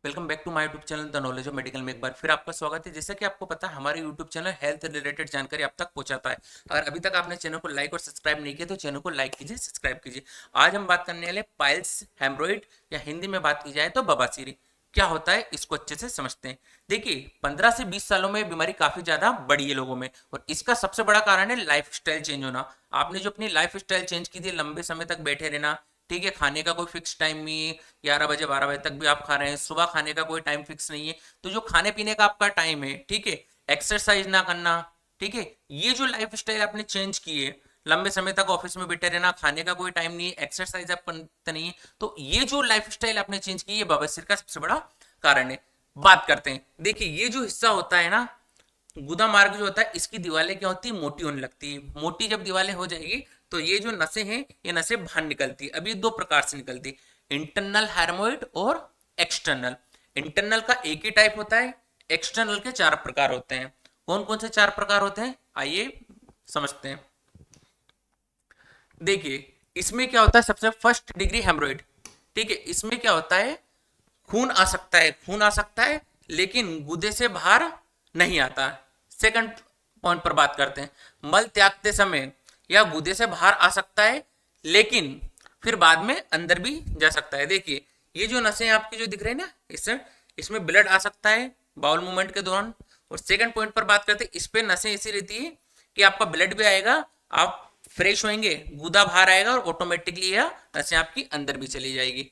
Welcome back to my YouTube channel the knowledge of medical में एक बार फिर आपका स्वागत है। जैसा कि आपको पता है हमारे यूट्यूब चैनल हेल्थ रिलेटेड जानकारी आप तक पहुंचाता है। अगर अभी तक आपने चैनल को लाइक और सब्सक्राइब नहीं किया तो चैनल को लाइक कीजिए, सब्सक्राइब कीजिए। आज हम बात करने वाले पाइल्स, हेमरोइड या हिंदी में बात की जाए तो बवासीर क्या होता है, इसको अच्छे से समझते हैं। देखिए 15 से 20 सालों में बीमारी काफी ज्यादा बढ़ी है लोगों में, और इसका सबसे बड़ा कारण है लाइफ स्टाइल चेंज होना। आपने जो अपनी लाइफ स्टाइल चेंज की थी, लंबे समय तक बैठे रहना, ठीक है, खाने का कोई फिक्स टाइम नहीं है, 11 बजे 12 बजे तक भी आप खा रहे हैं, सुबह खाने का कोई टाइम फिक्स नहीं है, तो जो खाने पीने का आपका टाइम है, ठीक है, एक्सरसाइज ना करना, ठीक है, ये जो लाइफ स्टाइल आपने चेंज की है, लंबे समय तक ऑफिस में बैठे रहना, खाने का कोई टाइम नहीं है, एक्सरसाइज आप करते नहीं है, तो ये जो लाइफ स्टाइल आपने चेंज की है बवासीर का सबसे बड़ा कारण है। बात करते हैं, देखिए ये जो हिस्सा होता है ना, गुदा मार्ग जो होता है, इसकी दीवारें क्या होती है, मोटी होने लगती है। मोटी जब दीवारें हो जाएगी तो ये जो नसें हैं, ये नसें बाहर निकलती है। अब ये दो प्रकार से निकलती है, इंटरनल हार्मोइड और एक्सटर्नल। इंटरनल का एक ही टाइप होता है, एक्सटर्नल के 4 प्रकार होते हैं। कौन कौन से 4 प्रकार होते हैं, आइए समझते हैं। देखिए इसमें क्या होता है, सबसे फर्स्ट डिग्री हेमरोइड, ठीक है, इसमें क्या होता है, खून आ सकता है, खून आ सकता है लेकिन गुदे से बाहर नहीं आता। सेकंड पॉइंट पर बात करते हैं, मल त्यागते समय या गुदे से बाहर आ सकता है लेकिन फिर बाद में अंदर भी जा सकता है। देखिए ये जो नसें आपकी जो दिख रही है ना, इसमें ब्लड आ सकता है बाउल मूवमेंट के दौरान। और सेकंड पॉइंट पर बात करते हैं, इस पे नसें ऐसी रहती है कि आपका ब्लड भी आएगा, आप फ्रेश होंगे, गुदा बाहर आएगा और ऑटोमेटिकली यह नसें आपकी अंदर भी चली जाएगी।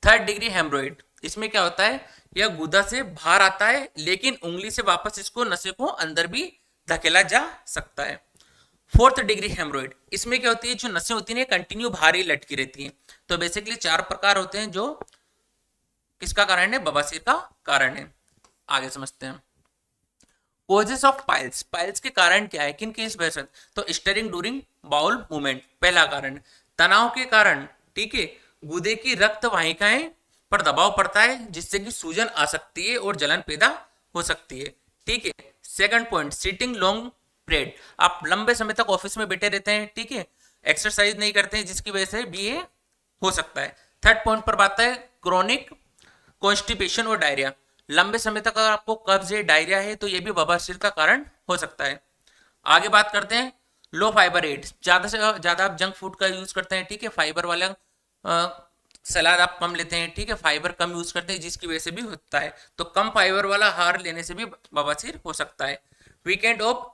थर्ड डिग्री हेमरोइड, इसमें क्या होता है, यह गुदा से बाहर आता है लेकिन उंगली से वापस इसको नसे को अंदर भी धकेला जा सकता है। फोर्थ डिग्री हेमरोइड, इसमें क्या होती है, जो नसें होती है कंटिन्यू बाहर ही लटकी रहती हैं। तो बेसिकली 4 प्रकार होते हैं जो किसका कारण है, बवासीर का कारण है। आगे समझते हैं, कोजेस ऑफ पाइल्स, पाइल्स के कारण क्या है, किन किस वजह से, तो स्टरिंग ड्यूरिंग बाउल मूवमेंट पहला कारण, तनाव के कारण, ठीक है, गुदे की रक्त वाहिकाएं पर दबाव पड़ता है जिससे कि सूजन आ सकती है और जलन पैदा हो सकती है, ठीक है। Second point, sitting long period, आप लंबे समय तक ऑफिस में बैठे रहते हैं, ठीक है, एक्सरसाइज नहीं करते हैं जिसकी वजह से भी ये हो सकता है। थर्ड पॉइंट पर बात है क्रोनिक कॉन्स्टिपेशन और डायरिया, लंबे समय तक अगर आपको कब्ज है, डायरिया है, तो ये भी बवासीर का कारण हो सकता है। आगे बात करते हैं लो फाइबर एड, ज्यादा से ज्यादा आप जंक फूड का यूज करते हैं, ठीक है, फाइबर वाला सलाद आप कम लेते हैं, ठीक है, फाइबर कम यूज करते हैं जिसकी वजह से भी होता है, तो कम फाइबर वाला आहार लेने से भी बवासीर हो सकता है। वीकेंड ऑफ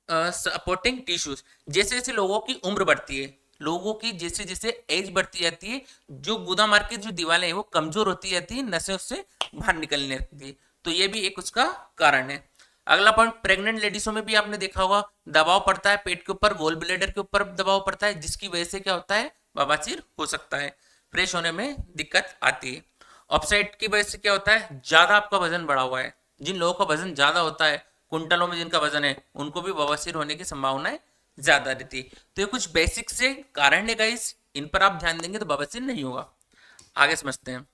सपोर्टिंग टिश्यूज, जैसे जैसे लोगों की उम्र बढ़ती है, लोगों की जैसे जैसे एज बढ़ती जाती है, जो गुदा मार्ग की जो दीवारें हैं वो कमजोर होती जाती है, नसें उससे बाहर निकलने लगती है, तो ये भी एक उसका कारण है। अगला पॉइंट, प्रेग्नेंट लेडीजों में भी आपने देखा होगा दबाव पड़ता है पेट के ऊपर, गोल ब्लेडर के ऊपर दबाव पड़ता है जिसकी वजह से क्या होता है, बवासीर हो सकता है, फ्रेश होने में दिक्कत आती है। ऑफसाइड की वजह से क्या होता है, ज्यादा आपका वजन बढ़ा हुआ है, जिन लोगों का वजन ज्यादा होता है, कुंटलों में जिनका वजन है, उनको भी बवासीर होने की संभावनाएं ज्यादा रहती है। तो ये कुछ बेसिक से कारण है गाइस, इन पर आप ध्यान देंगे तो बवासीर नहीं होगा। आगे समझते हैं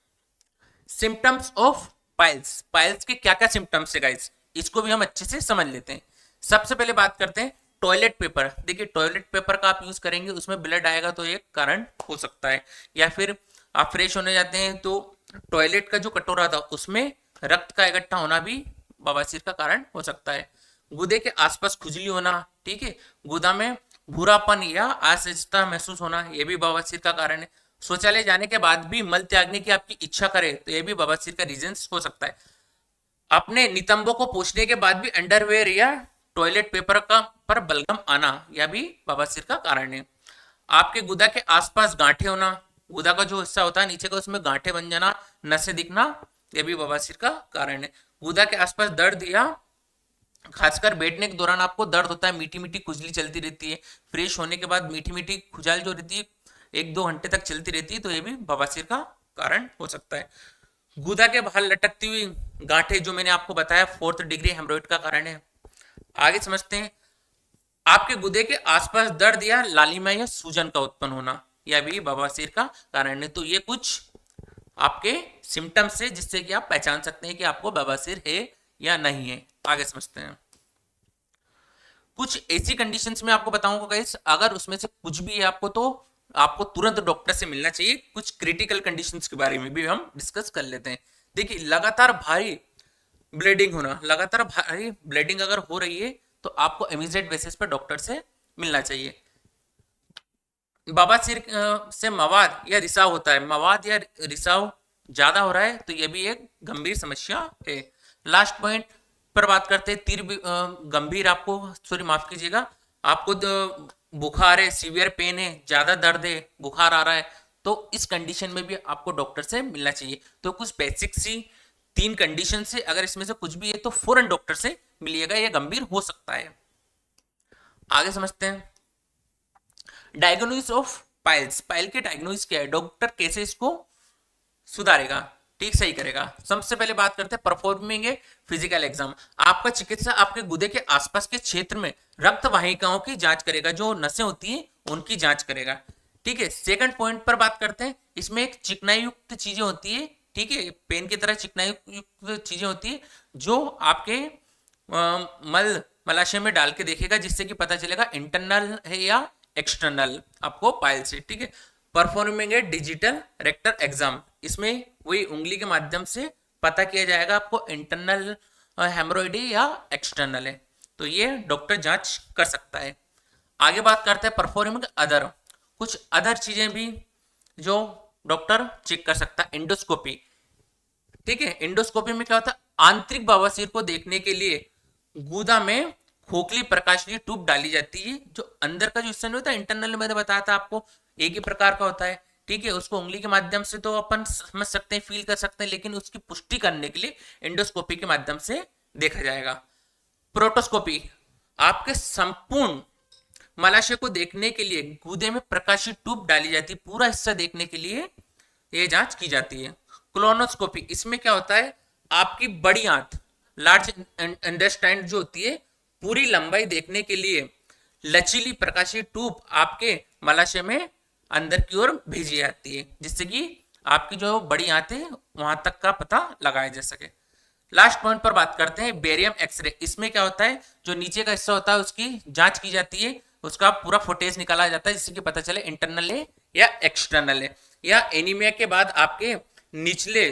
सिम्टम्स ऑफ पाइल्स, पाइल्स के क्या क्या सिम्टम्स है गाइस, इसको भी हम अच्छे से समझ लेते हैं। सबसे पहले बात करते हैं टॉयलेट पेपर। देखिए टॉयलेट पेपर का आप यूज करेंगे, उसमें ब्लड आएगा तो एक कारण हो सकता है। या फिर आप फ्रेश होने जाते हैं तो टॉयलेट का जो कटोरा था उसमें रक्त का इकट्ठा होना भी बवासीर का कारण हो सकता है। गुदे के आसपास खुजली होना, ठीक है, गुदा में भूरापन या असहजता महसूस होना, यह भी बवासीर का कारण है। शौचालय जाने के बाद भी मल त्यागने की आपकी इच्छा करे तो यह भी बवासीर का रीजन हो सकता है। अपने नितंबों को पोंछने के बाद भी अंडरवेयर या टॉयलेट पेपर का पर बलगम आना, यह भी बवासीर का कारण है। आपके गुदा के आसपास गांठे होना, गुदा का जो हिस्सा होता है नीचे का उसमें गांठे बन जाना, नसें दिखना, यह भी बवासीर का कारण है। गुदा के आसपास दर्द या खासकर बैठने के दौरान आपको दर्द होता है, मीठी मीठी खुजली चलती रहती है, फ्रेश होने के बाद मीठी मीठी खुजल जो रहती है 1-2 घंटे तक चलती रहती है, तो ये भी बवासीर का कारण हो सकता है। गुदा के बाहर लटकती हुई गांठें जो मैंने आपको बताया फोर्थ डिग्री हेमरोइड का कारण है। आगे समझते हैं आपके गुदे के आसपास दर्द या लालिमा या सूजन का उत्पन्न होना, यह भी बवासीर का कारण है। तो ये कुछ आपके सिम्टम्स है जिससे कि आप पहचान सकते हैं कि आपको बवासीर है या नहीं है। आगे समझते हैं कुछ ऐसी कंडीशंस में आपको बताऊंगा गाइस, अगर उसमें से कुछ भी है आपको तो आपको तुरंत डॉक्टर से मिलना चाहिए। कुछ क्रिटिकल कंडीशंस के बारे में भी हम डिस्कस कर लेते हैं। देखिए लगातार भारी ब्लीडिंग होना, लगातार भारी ब्लीडिंग अगर हो रही है तो आपको इमीडिएट बेसिस पे डॉक्टर से मिलना चाहिए। बवासीर से मवाद या रिसाव होता है, मवाद या रिसाव ज्यादा हो रहा है तो यह भी एक गंभीर समस्या है। लास्ट पॉइंट पर बात करते हैं, गंभीर आपको, सॉरी माफ कीजिएगा, आपको बुखार है, सीवियर पेन है, ज्यादा दर्द है, बुखार आ रहा है, तो इस कंडीशन में भी आपको डॉक्टर से मिलना चाहिए। तो कुछ बेसिक सी 3 कंडीशन से अगर इसमें से कुछ भी है तो फौरन डॉक्टर से मिलिएगा, यह गंभीर हो सकता है। आगे समझते हैं डायग्नोसिस ऑफ पाइल्स। पाइल के डायग्नोसिस क्या है, डॉक्टर कैसे इसको सुधारेगा, ठीक सही करेगा। सबसे पहले बात करते हैं परफॉर्मिंग ए फिजिकल एग्जाम। आपका चिकित्सा आपके गुदे के आसपास के क्षेत्र में रक्त वाहिकाओं की जांच करेगा, जो नसें होती हैं उनकी जांच करेगा, ठीक है। सेकंड पॉइंट पर बात करते हैं, इसमें एक चिकनाई युक्त चीजें होती है, ठीक है, पेन की तरह चिकनाई युक्त चीजें होती है जो आपके मलाशय में डाल के देखेगा, जिससे कि पता चलेगा इंटरनल है या एक्सटर्नल आपको पाइल से, ठीक है। Performing a digital rectal exam, इसमें वही उंगली के माध्यम से पता किया जाएगा आपको इंटरनल हेमरोइड या एक्सटर्नल है, तो ये डॉक्टर जांच कर सकता है। आगे बात करते हैं परफॉर्मिंग अदर, कुछ अदर चीजें भी जो डॉक्टर चेक कर सकता है। एंडोस्कोपी, ठीक है, एंडोस्कोपी में क्या होता है, आंतरिक बवासीर को देखने के लिए गुदा में खोखली प्रकाश की ट्यूब डाली जाती है, जो अंदर का जो हिस्सा नहीं होता इंटरनल, मैंने बताया था आपको एक ही प्रकार का होता है, ठीक है। उसको उंगली के माध्यम से तो अपन समझ सकते हैं, फील कर सकते हैं, लेकिन उसकी पुष्टि करने के लिए एंडोस्कोपी के माध्यम से देखा जाएगा। प्रोटोस्कोपी, आपके संपूर्ण मलाशय को देखने के लिए गुदे में प्रकाशीय ट्यूब डाली जाती है, पूरा हिस्सा देखने के लिए यह जांच की जाती है। क्लोनोस्कोपी, इसमें क्या होता है, आपकी बड़ी आंत, लार्ज इंटेस्टाइन जो होती है, पूरी लंबाई देखने के लिए लचीली प्रकाशीय ट्यूब आपके मलाशय में अंदर की ओर भेजी जाती है, जिससे कि आपकी जो बड़ी आंत है वहां तक का पता लगाया जा सके। लास्ट पॉइंट पर बात करते हैं बेरियम एक्सरे। इसमें क्या होता है, जो नीचे का हिस्सा होता है उसकी जांच की जाती है, उसका पूरा फुटेज निकाला जाता है, जिससे कि पता चले इंटरनल है या एक्सटर्नल है। या एनीमिया के बाद आपके निचले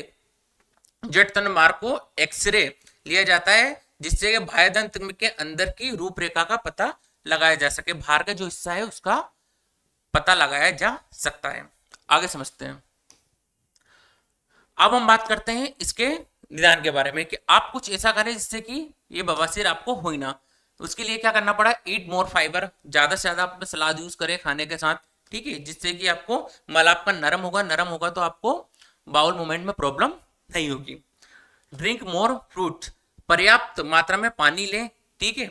जठर मार्ग को एक्सरे लिया जाता है, जिससे कि बाह्यदंत के अंदर की रूपरेखा का पता लगाया जा सके, बाहर का जो हिस्सा है उसका पता लगाया जा सकता है। आगे समझते हैं, अब हम बात करते हैं इसके निदान के बारे में कि आप कुछ ऐसा करें जिससे कि ये बवासीर आपको हो ही ना। उसके लिए क्या करना पड़ा, ईट मोर फाइबर, ज्यादा से ज्यादा आप सलाद यूज करें खाने के साथ, ठीक है, जिससे कि आपको मल आपका नरम होगा, नरम होगा तो आपको बाउल मूवमेंट में प्रॉब्लम नहीं होगी। ड्रिंक मोर फ्रूट, पर्याप्त मात्रा में पानी लें, ठीक है,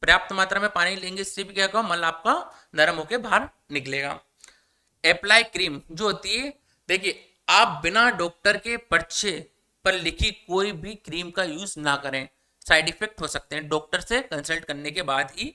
पर्याप्त मात्रा में पानी लेंगे, इससे भी क्या होगा, मल आपका नरम होकर बाहर निकलेगा। अप्लाई क्रीम जो होती है, देखिए आप बिना डॉक्टर के पर्चे पर लिखी कोई भी क्रीम का यूज ना करें, साइड इफेक्ट हो सकते हैं, डॉक्टर से कंसल्ट करने के बाद ही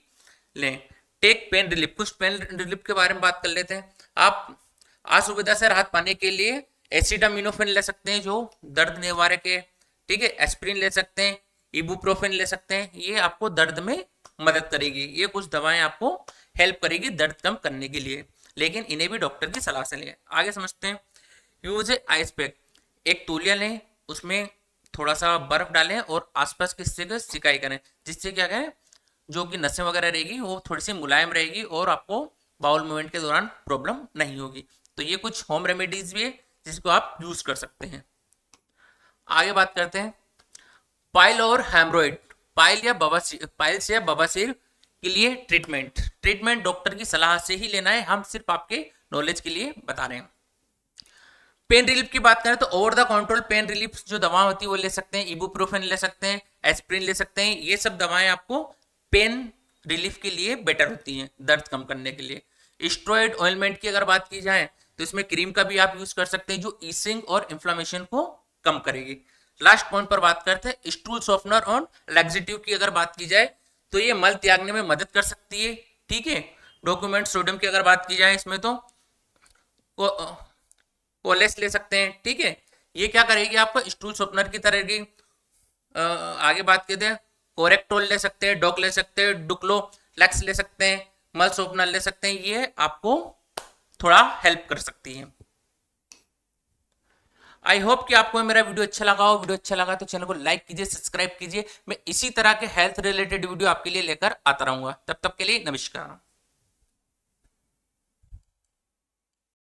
लें। टेक पेन रिलीफ, कुछ पेन रिलीफ के बारे में बात कर लेते हैं। आप असुविधा से राहत पाने के लिए एसिटामिनोफेन ले सकते हैं जो दर्द निवारक है, ठीक है, एस्प्रिन ले सकते हैं, इबुप्रोफेन ले सकते हैं, ये आपको दर्द में मदद करेगी, ये कुछ दवाएं आपको हेल्प करेगी दर्द कम करने के लिए, लेकिन इन्हें भी डॉक्टर की सलाह से लें। आगे समझते हैं, यूज ए आइस पैक, एक तौलिया लें, उसमें थोड़ा सा बर्फ डालें और आसपास के हिस्से को सिकाई करें, जिससे क्या करें, जो कि नसें वगैरह रहेगी वो थोड़ी सी मुलायम रहेगी और आपको बाउल मूवमेंट के दौरान प्रॉब्लम नहीं होगी। तो ये कुछ होम रेमेडीज भी है जिसको आप यूज कर सकते हैं। आगे बात करते हैं पाइल और हेमरोइड, पाइल से या बवासीर के लिए ट्रीटमेंट डॉक्टर की सलाह से ही लेना है, हम सिर्फ आपके नॉलेज के लिए बता रहे हैं। पेन रिलीफ की बात करें तो over the control pain relief जो दवा होती है वो ले सकते हैं, इबुप्रोफेन ले सकते हैं, एस्प्रिन ले सकते हैं, ये सब दवाएं आपको पेन रिलीफ के लिए बेटर होती हैं, दर्द कम करने के लिए। स्टेरॉइड ऑइलमेंट की अगर बात की जाए तो इसमें क्रीम का भी आप यूज कर सकते हैं जो ईसिंग और इन्फ्लेमेशन को कम करेगी। लास्ट पॉइंट पर बात करते हैं स्टूल सॉफ्टनर और लैक्सेटिव की अगर बात की जाए तो ये मल त्यागने में मदद कर सकती है, ठीक है। डॉक्यूमेंट सोडियम की अगर बात की जाए इसमें तो कोलेस ले सकते हैं, ठीक है, ये क्या करेगी आपको स्टूल सॉफ्टनर की तरह की। आगे बात करते हैं कोरेक्टोल ले सकते हैं, डॉक ले सकते हैं, डुक्लोलैक्स ले सकते हैं, मल सॉफ्टनर ले सकते हैं, ये आपको थोड़ा हेल्प कर सकती है। आई होप कि आपको मेरा वीडियो अच्छा लगा हो। वीडियो अच्छा लगा तो चैनल को लाइक कीजिए, सब्सक्राइब कीजिए। मैं इसी तरह के हेल्थ रिलेटेड वीडियो आपके लिए लेकर आता रहूंगा। तब तक के लिए नमस्कार।